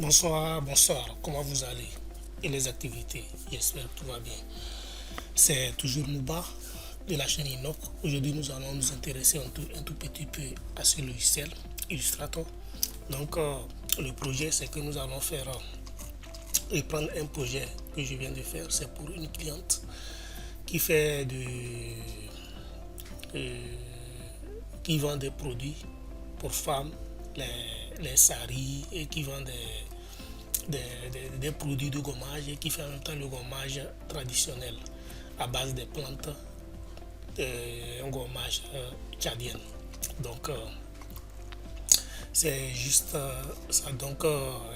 Bonsoir, bonsoir, comment vous allez? Et les activités? J'espère que tout va bien. C'est toujours Mouba de la chaîne Inoc. Aujourd'hui, nous allons nous intéresser un tout petit peu à ce logiciel Illustrator. Donc, le projet, c'est que nous allons faire reprendre un projet que je viens de faire. C'est pour une cliente qui fait qui vend des produits pour femmes, les saris, et qui vend des produits de gommage et qui fait en même temps le gommage traditionnel à base des plantes, un gommage tchadien. Donc, c'est juste ça. Donc,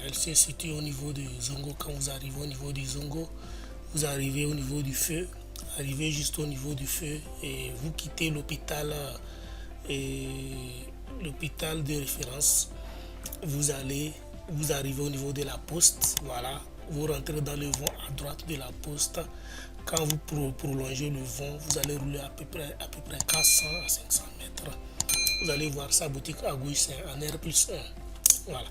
elle se situe au niveau du Zongo. Quand vous arrivez au niveau du Zongo, vous arrivez au niveau du feu, arrivez juste au niveau du feu et vous quittez l'hôpital et l'hôpital de référence. Vous arrivez au niveau de la poste, voilà, vous rentrez dans le vent à droite de la poste. Quand vous prolongez le vent, vous allez rouler à peu près 400 à 500 mètres. Vous allez voir sa boutique à gauche, c'est en R+1. Voilà.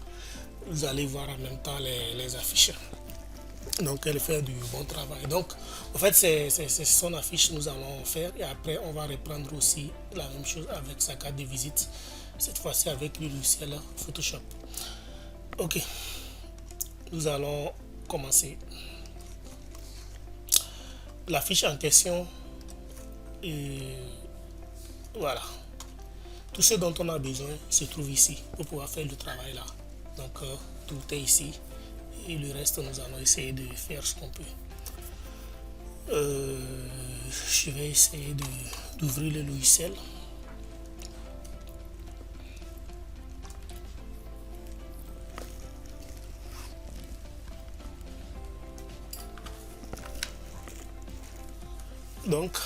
Vous allez voir en même temps les affiches. Donc elle fait du bon travail. Donc en fait c'est son affiche que nous allons faire et après on va reprendre aussi la même chose avec sa carte de visite, cette fois-ci avec le logiciel Photoshop. Ok, nous allons commencer. La fiche en question, et voilà. Tout ce dont on a besoin se trouve ici pour pouvoir faire le travail là. Donc tout est ici et le reste nous allons essayer de faire ce qu'on peut. Je vais essayer d'ouvrir le logiciel. Donc,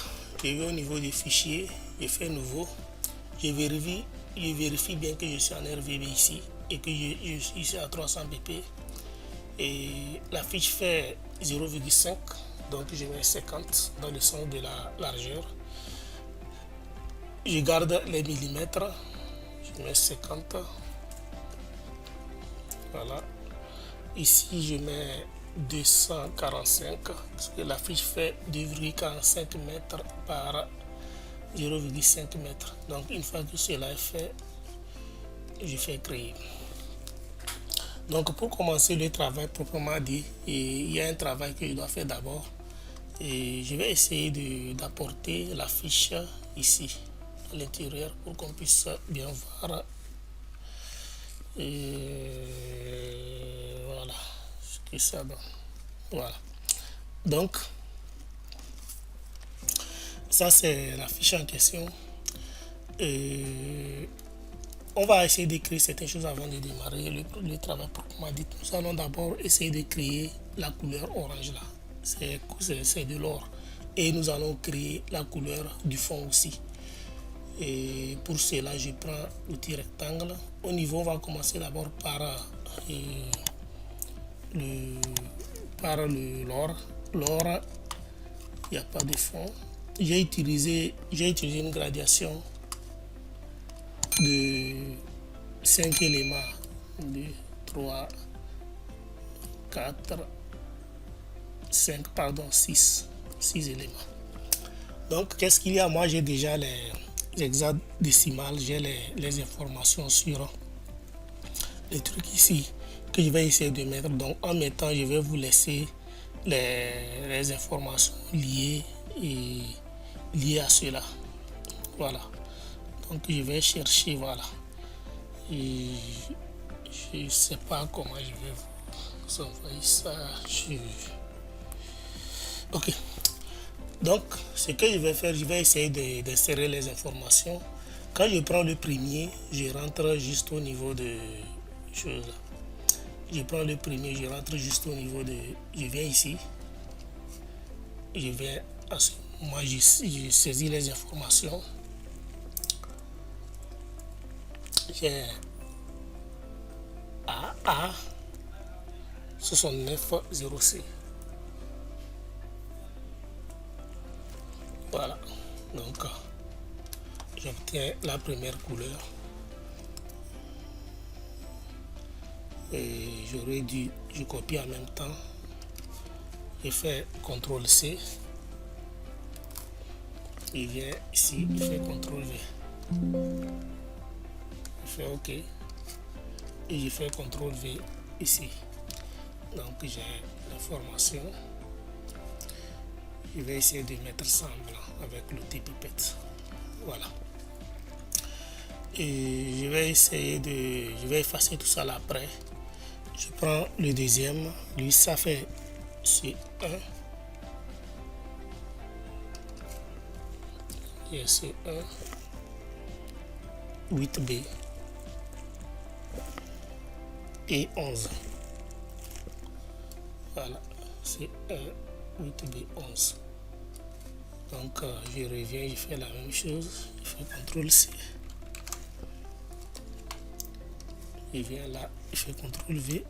je vais au niveau des fichiers, je fais nouveau, je vérifie bien que je suis en RVB ici et que je suis ici à 300 pp. Et la fiche fait 0,5, donc je mets 50 dans le sens de la largeur. Je garde les millimètres, je mets 50. Voilà. Ici, je mets 245 parce que la fiche fait 2,45 mètres par 0,5 mètres. Donc, une fois que cela est fait, je fais créer. Donc, pour commencer le travail proprement dit, il y a un travail que je dois faire d'abord. Et je vais essayer d'apporter la fiche ici à l'intérieur pour qu'on puisse bien voir. Et voilà ce que ça donne. Voilà. Donc, ça c'est la fiche en question. On va essayer de créer certaines choses avant de démarrer le travail proprement dit. Nous allons d'abord essayer de créer la couleur orange là. C'est de l'or. Et nous allons créer la couleur du fond aussi. Et pour cela, je prends l'outil rectangle. Au niveau, on va commencer d'abord par l'or. L'or, il n'y a pas de fond. J'ai utilisé une gradation de 5 éléments. 2, 3, 4, 5, pardon, 6 éléments. Donc, qu'est-ce qu'il y a? Moi, j'ai déjà les hexadécimales, j'ai les informations sur les trucs ici que je vais essayer de mettre. Donc, en mettant, je vais vous laisser les informations liées à cela. Voilà. Donc, je vais chercher, voilà. Et je ne sais pas comment je vais vous envoyer ça. Ok. Donc, ce que je vais faire, je vais essayer d'insérer les informations. Quand je prends le premier, je rentre juste au niveau de choses. Je prends le premier, je rentre juste au niveau de... Je viens ici. Je viens à ce moment, je saisis les informations. J'ai AA 690C. Voilà. Donc, j'obtiens la première couleur. Et j'aurais dû, je copie en même temps. Je fais CTRL C. Il vient ici, il fait CTRL V. Je fais OK. Et je fais CTRL V ici. Donc j'ai l'information. Je vais essayer de mettre ça en blanc avec l'outil pipette. Voilà. Et je vais essayer de... Je vais effacer tout ça là après. Je prends le deuxième. Lui, ça fait C1. Et C1. 8B. Et 11. Voilà. C1. 8B 11. Donc je reviens, je fais la même chose, je fais CTRL C. Je viens là, je fais CTRL V.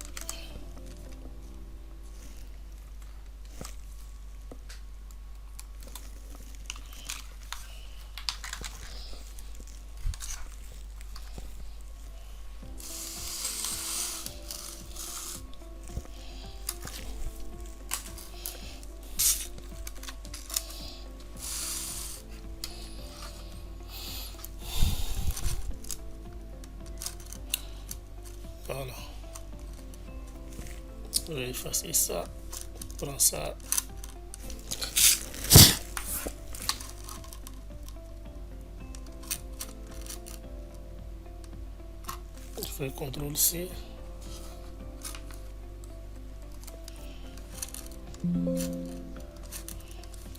Voilà. Je vais effacer ça. Je prends ça. Je fais CTRL C.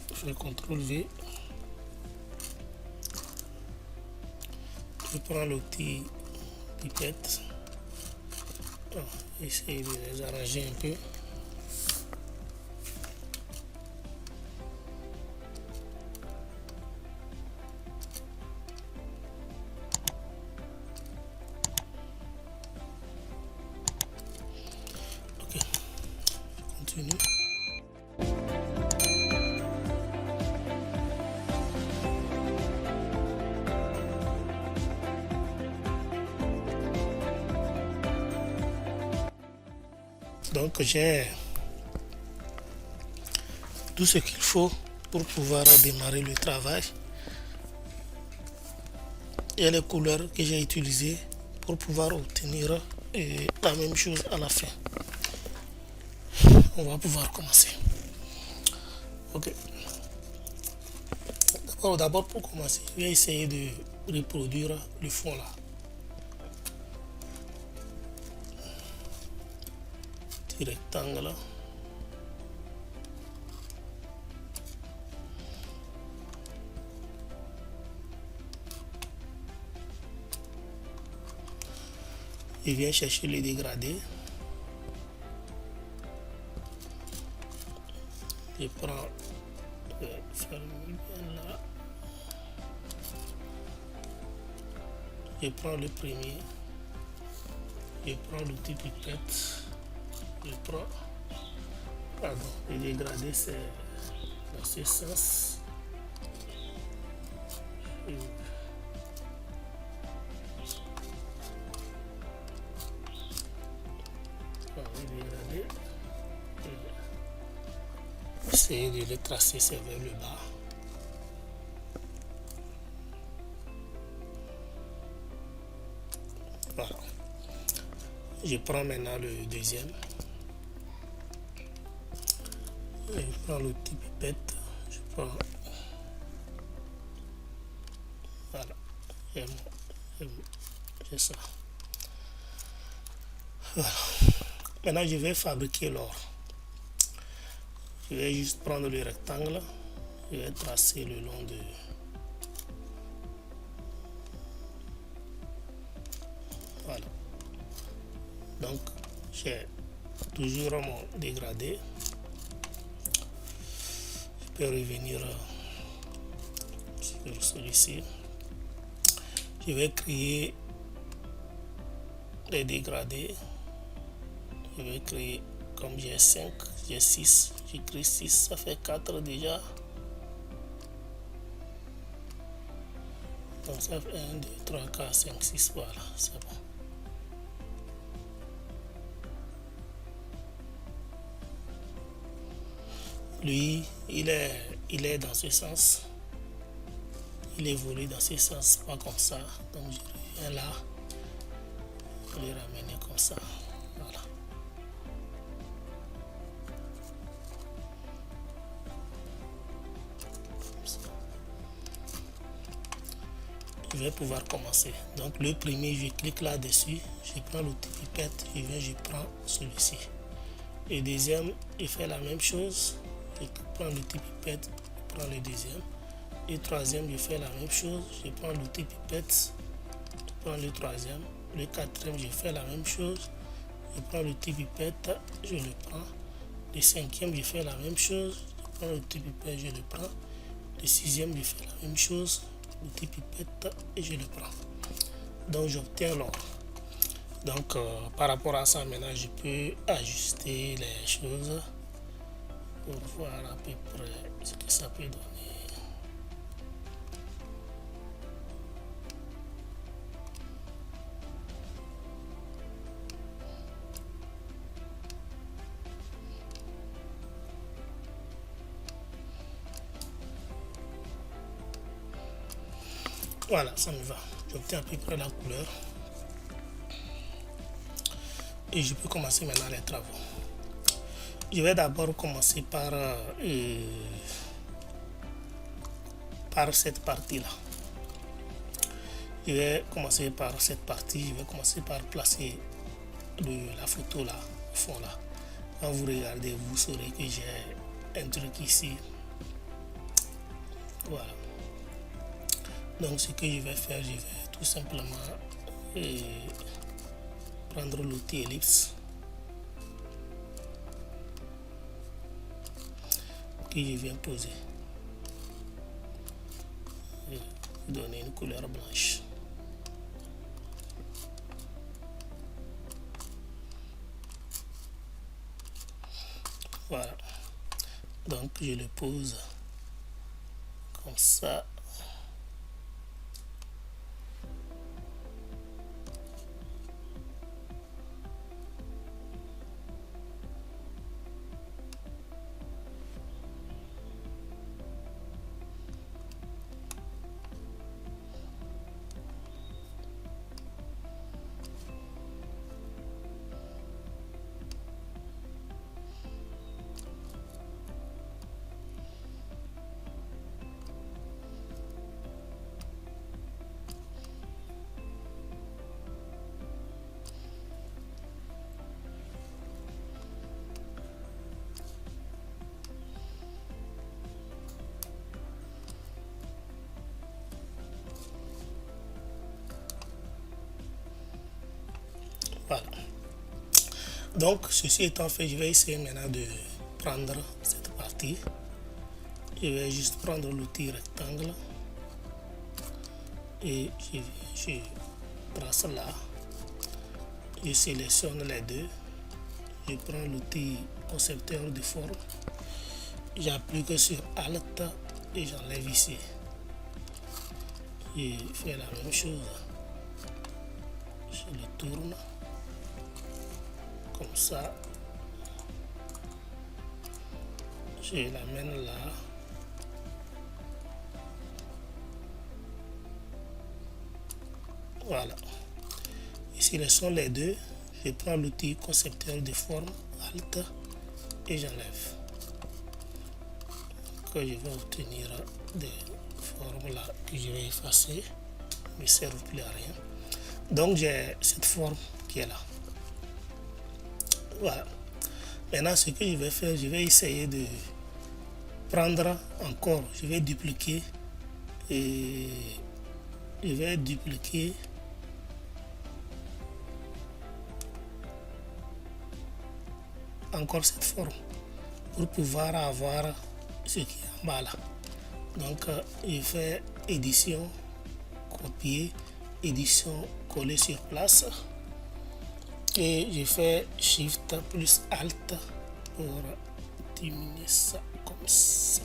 Je fais CTRL V. Je prends l'outil pipette. Essayer de les arranger un peu. Ok, je continue. Donc j'ai tout ce qu'il faut pour pouvoir démarrer le travail et les couleurs que j'ai utilisées pour pouvoir obtenir la même chose à la fin. On va pouvoir commencer. Ok. D'abord pour commencer, je vais essayer de reproduire le fond là. Petit rectangle là. Je viens chercher les dégradés. Je prends là. Je prends le premier. Je prends l'outil pipette. Je prends. Pardon, le dégradé c'est dans ce sens. Essayer de les tracer, c'est vers le bas. Voilà. Je prends maintenant le deuxième. Je prends l'outil pipette. Je prends. Voilà. J'ai ça. Voilà. Maintenant, je vais fabriquer l'or. Je vais juste prendre le rectangle. Je vais tracer le long de... Voilà. Donc, j'ai toujours mon dégradé. Je peux revenir sur celui-ci. Je vais créer les dégradés. Je vais créer, comme j'ai 5, j'ai 6. J'écris 6, ça fait 4 déjà. Donc ça fait 1, 2, 3, 4, 5, 6, voilà, c'est bon. lui, il est dans ce sens. Il évolue dans ce sens, pas comme ça. Donc je reviens là. Je vais le ramener comme ça. Voilà. Je vais pouvoir commencer. Donc le premier, je clique là-dessus, je prends l'outil pipette, je prends celui-ci. Le deuxième, je fais la même chose, je prends l'outil pipette, je prends le deuxième. Le troisième, je fais la même chose, je prends l'outil pipette, je prends le troisième. Le quatrième, je fais la même chose, je prends l'outil pipette, je le prends. Le cinquième, je fais la même chose, je prends l'outil pipette, je le prends. Le sixième, je fais la même chose, l'outil pipette et je le prends. Donc j'obtiens l'ordre. Donc par rapport à ça, maintenant je peux ajuster les choses pour voir à peu près ce que ça peut donner. Voilà, ça me va. J'obtiens à peu près la couleur. Et je peux commencer maintenant les travaux. Je vais d'abord commencer par cette partie-là. Je vais commencer par cette partie. Je vais commencer par placer la photo là, au fond là. Quand vous regardez, vous saurez que j'ai un truc ici. Voilà. Donc ce que je vais faire, je vais tout simplement prendre l'outil ellipse que je viens poser. Et donner une couleur blanche. Voilà. Donc je le pose comme ça. Voilà. Donc, ceci étant fait, je vais essayer maintenant de prendre cette partie. Je vais juste prendre l'outil rectangle et je trace là. Je sélectionne les deux. Je prends l'outil concepteur de forme. J'applique sur Alt et j'enlève ici. Je fais la même chose. Je le tourne. Comme ça, je l'amène là. Voilà. Ici, ce sont les deux. Je prends l'outil concepteur de forme, Alt, et j'enlève. Que je vais obtenir des formes là que je vais effacer. Ne servent plus à rien. Donc, j'ai cette forme qui est là. Voilà. Maintenant, ce que je vais faire, je vais essayer de prendre encore, je vais dupliquer et je vais dupliquer encore cette forme pour pouvoir avoir ce qui est en bas là. Donc, je fais édition, copier, édition, coller sur place. Et je fais Shift plus Alt pour diminuer ça comme ça.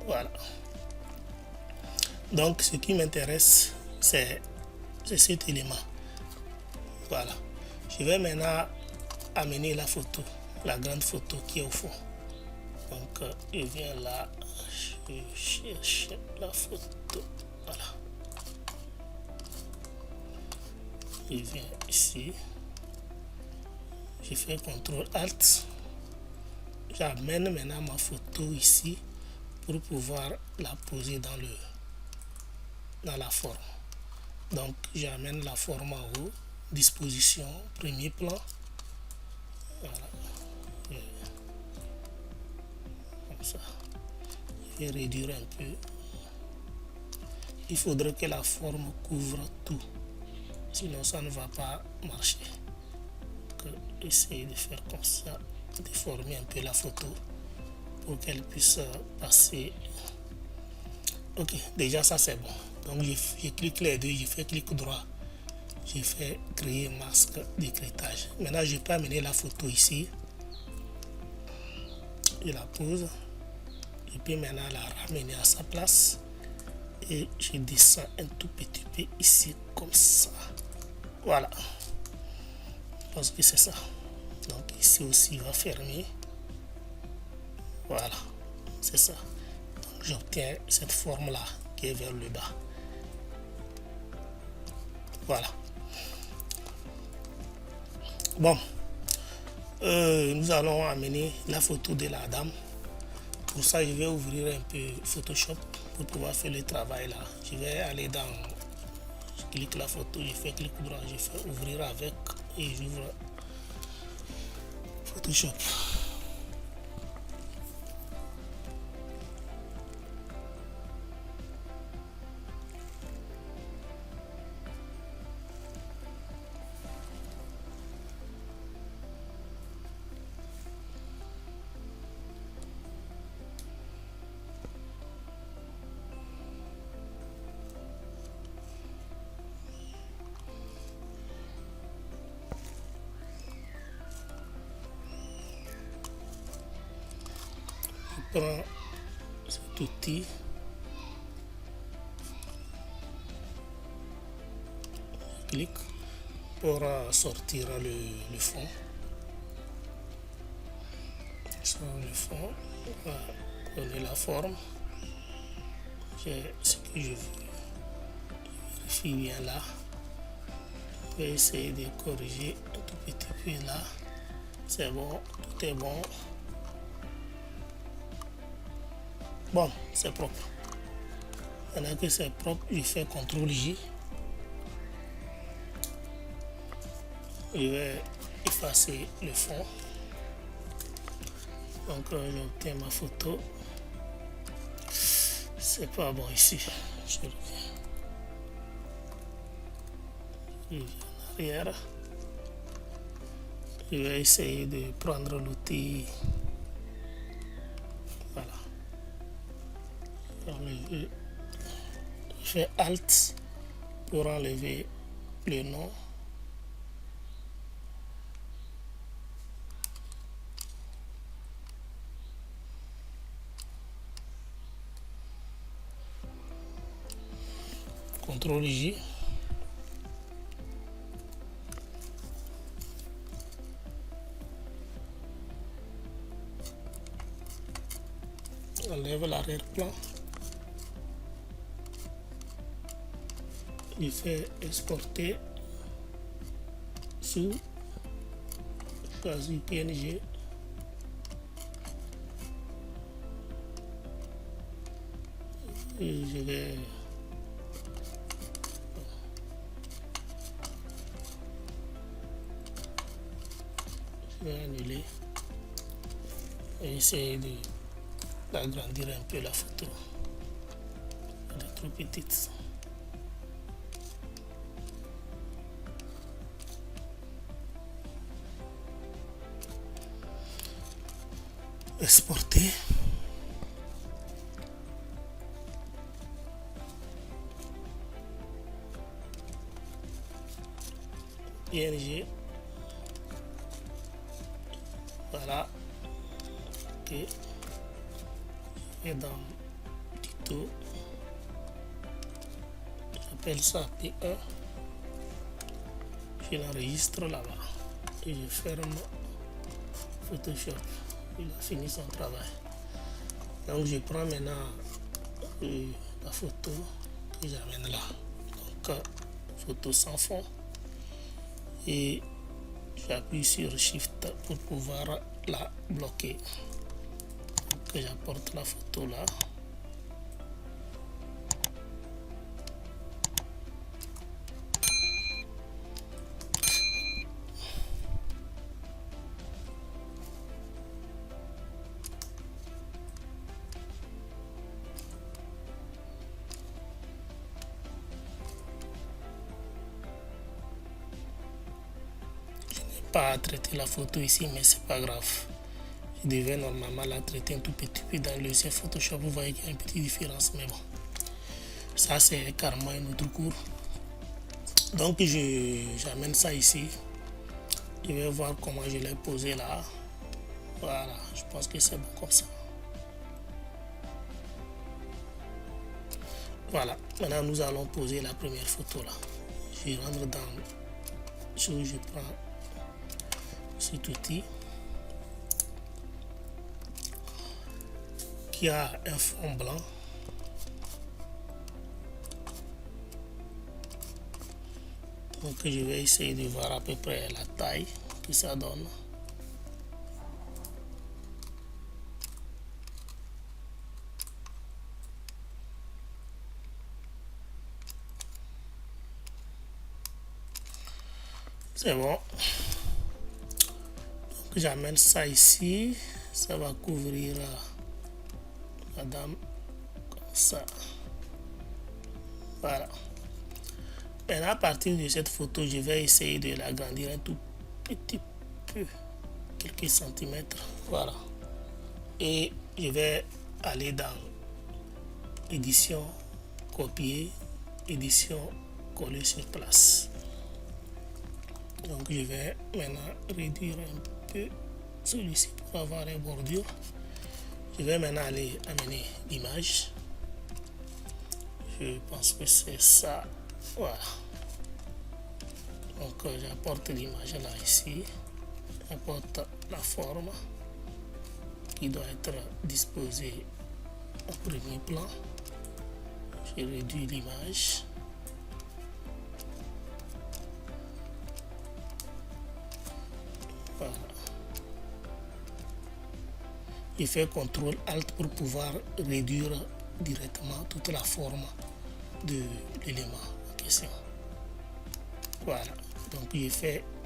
Voilà. Donc ce qui m'intéresse, c'est cet élément. Voilà. Je vais maintenant amener la photo, la grande photo qui est au fond. Donc je viens là, je cherche la photo, voilà. Je viens ici, je fais CTRL ALT, j'amène maintenant ma photo ici pour pouvoir la poser dans la forme. Donc j'amène la forme en haut, disposition, premier plan, voilà. Comme ça, je vais réduire un peu. Il faudrait que la forme couvre tout, sinon ça ne va pas marcher. Donc, essayer de faire comme ça, déformer un peu la photo pour qu'elle puisse passer. Ok, déjà ça c'est bon. Donc je clique les deux, je fais clic droit, j'ai fait créer masque d'écrêtage. Maintenant je peux amener la photo ici, je la pose, je peux maintenant la ramener à sa place et je descends un tout petit peu ici comme ça. Voilà, je pense que c'est ça. Donc ici aussi il va fermer. Voilà, c'est ça. Donc j'obtiens cette forme là qui est vers le bas. Voilà. Bon, nous allons amener la photo de la dame. Pour ça, je vais ouvrir un peu Photoshop pour pouvoir faire le travail là. Je vais aller dans, je clique la photo, je fais clic droit, je fais ouvrir avec et j'ouvre Photoshop. Je prends cet outil, je clique pour sortir le fond. Sur le fond, on va donner la forme. J'ai ce que je veux. Je vérifie bien là. Je vais essayer de corriger un tout petit peu là. C'est bon, tout est bon. Bon, c'est propre. Maintenant que c'est propre, je fais CTRL J. Je vais effacer le fond. Donc j'obtiens ma photo. C'est pas bon ici. Je reviens en arrière. Je vais essayer de prendre l'outil. Voilà. Je fais Alt pour enlever le nom. CTRL J. Enlève l'arrière-plan. Je fais exporter sous, choisis PNG. Et je vais annuler et essayer d'agrandir un peu la photo. Elle est trop petite. Exporter. PNG. Voilà. Ok. Et dans tuto, j'appelle ça P1. Je l'enregistre là-bas et je ferme Photoshop. Il a fini son travail. Donc je prends maintenant la photo que j'amène là. Donc photo sans fond. Et j'appuie sur Shift pour pouvoir la bloquer. Donc j'apporte la photo là. Pas à traiter la photo ici, mais c'est pas grave. Je devais normalement la traiter un tout petit peu dans le Photoshop. Vous voyez qu'il y a une petite différence, mais bon, ça c'est carrément un autre cours. Donc j'amène ça ici. Je vais voir comment je l'ai posé là. Voilà, je pense que c'est bon comme ça. Voilà, maintenant nous allons poser la première photo là. Je rentre dans je prends cet outil qui a un fond blanc. Donc je vais essayer de voir à peu près la taille que ça donne. C'est bon. Donc j'amène ça ici. Ça va couvrir la dame comme ça. Voilà. Maintenant, à partir de cette photo, je vais essayer de l'agrandir un tout petit peu, quelques centimètres. Voilà. Et je vais aller dans édition, copier, édition, coller sur place. Donc je vais maintenant réduire un peu celui-ci pour avoir une bordure. Je vais maintenant aller amener l'image. Je pense que c'est ça. Voilà. Donc j'apporte l'image là ici. J'apporte la forme qui doit être disposée au premier plan. Je réduis l'image. Voilà. Je fais CTRL ALT pour pouvoir réduire directement toute la forme de l'élément en question. Voilà. Donc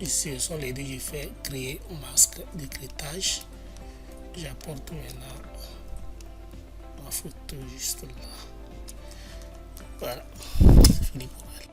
ce sont les deux, je fais créer masque d'écrêtage. J'apporte maintenant ma photo juste là. Voilà, c'est fini pour elle.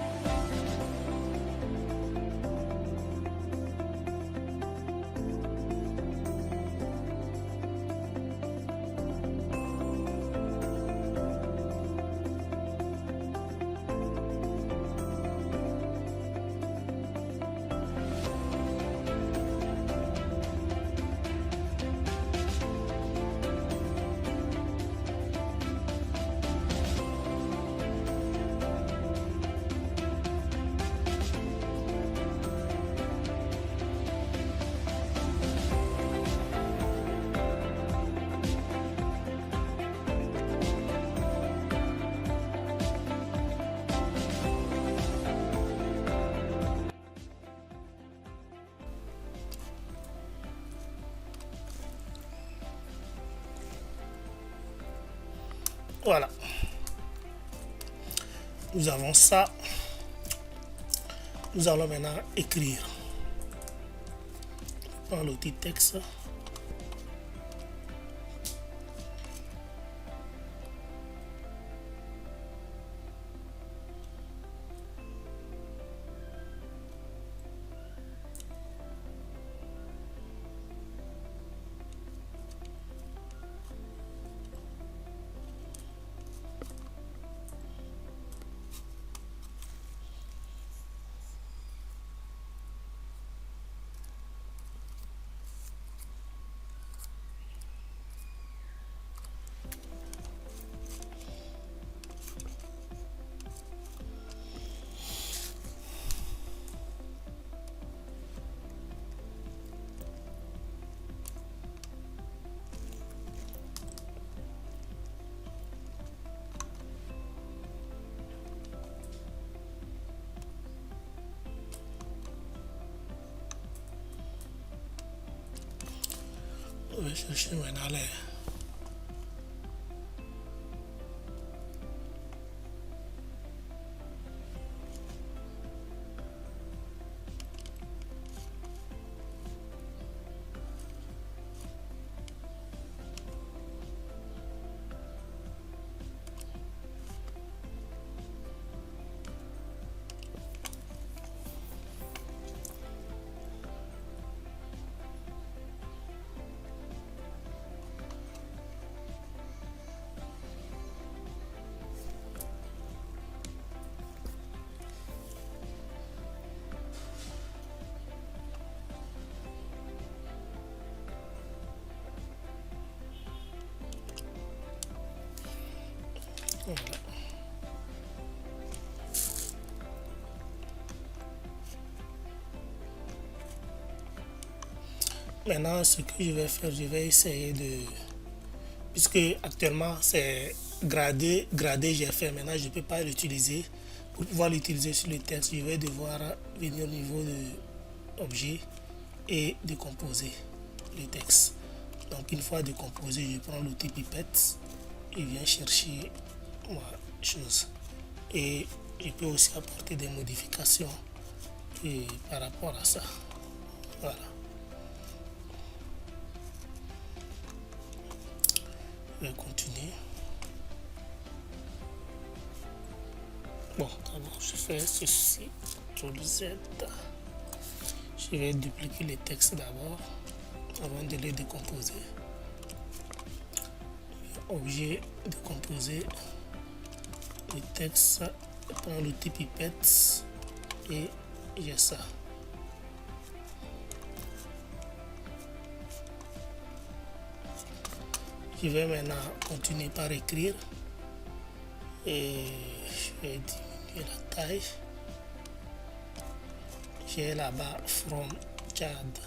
Voilà. Nous avons ça. Nous allons maintenant écrire. Je prends l'outil texte. Je vais chercher maintenant les. Voilà. Maintenant, ce que je vais faire, je vais essayer de... Puisque actuellement, c'est gradé, j'ai fait. Maintenant, je ne peux pas l'utiliser. Pour pouvoir l'utiliser sur le texte, je vais devoir venir au niveau de objet et décomposer le texte. Donc, une fois décomposé, je prends l'outil pipette et viens chercher ma chose. Et je peux aussi apporter des modifications par rapport à ça. Voilà. Je vais continuer. Bon, d'abord je fais ceci, CTRL Z. Je vais dupliquer les textes d'abord avant de les décomposer. Objet décomposer le texte, je prends l'outil pipette et j'ai ça. Je vais maintenant continuer par écrire et je vais diminuer la taille. J'ai là-bas From Tchad.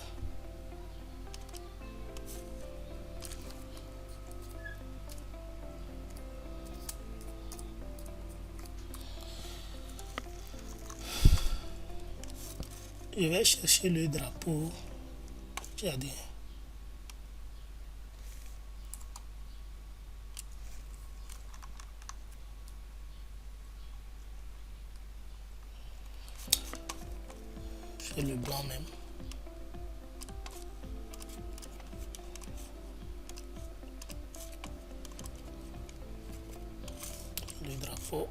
Je vais chercher le drapeau tchadien. Je fais le blanc même. Le drapeau.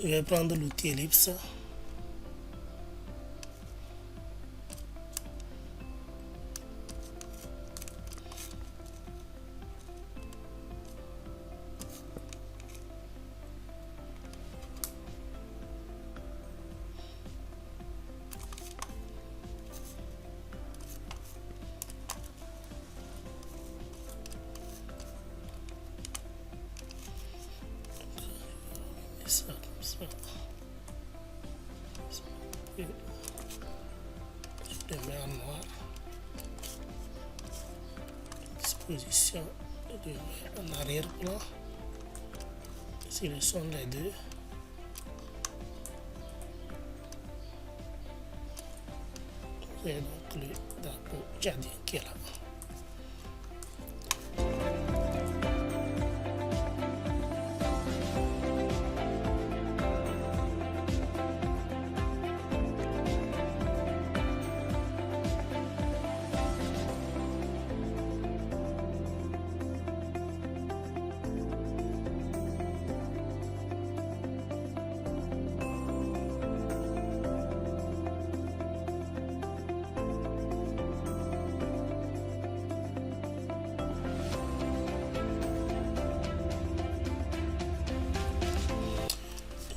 Je vais prendre l'outil ellipse. Ça, comme ça. Et je le mets en noir. Disposition, je le mets en arrière-plan. Ici, le sont les deux. Et donc le drapeau tchadien qui est là.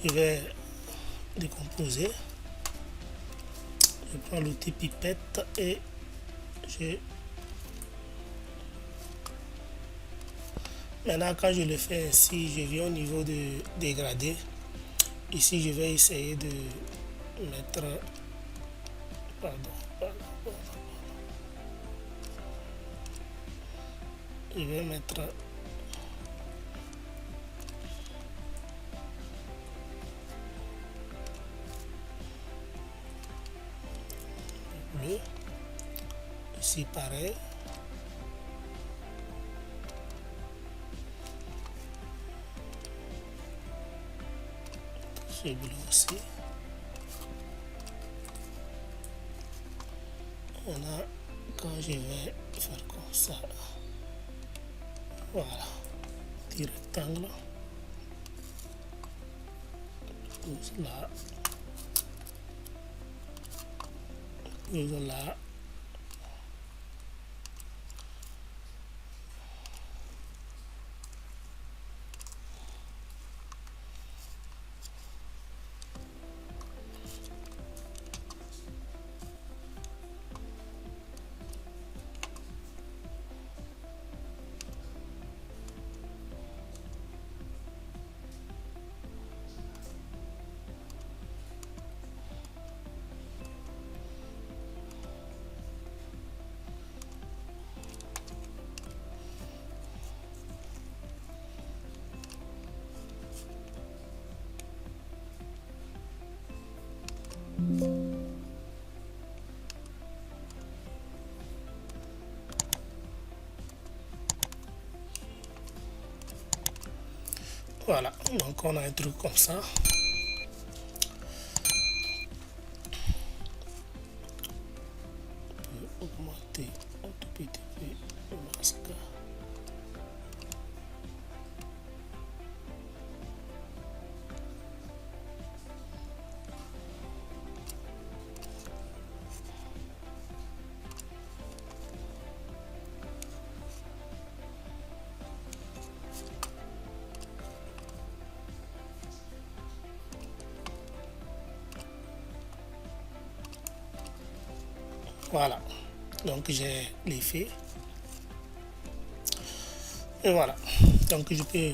Je vais décomposer. Je prends l'outil pipette et je... Maintenant, quand je le fais ainsi, je viens au niveau de dégradé. Ici, je vais essayer de mettre... Je vais mettre... Ici pareil. Ce bleu aussi. Maintenant, quand je vais faire comme ça, voilà, petit rectangle, pose là, pose là, voilà, donc on a un truc comme ça. Augmenter un tout petit peu le masque. Voilà, donc j'ai l'effet. Et voilà, donc je peux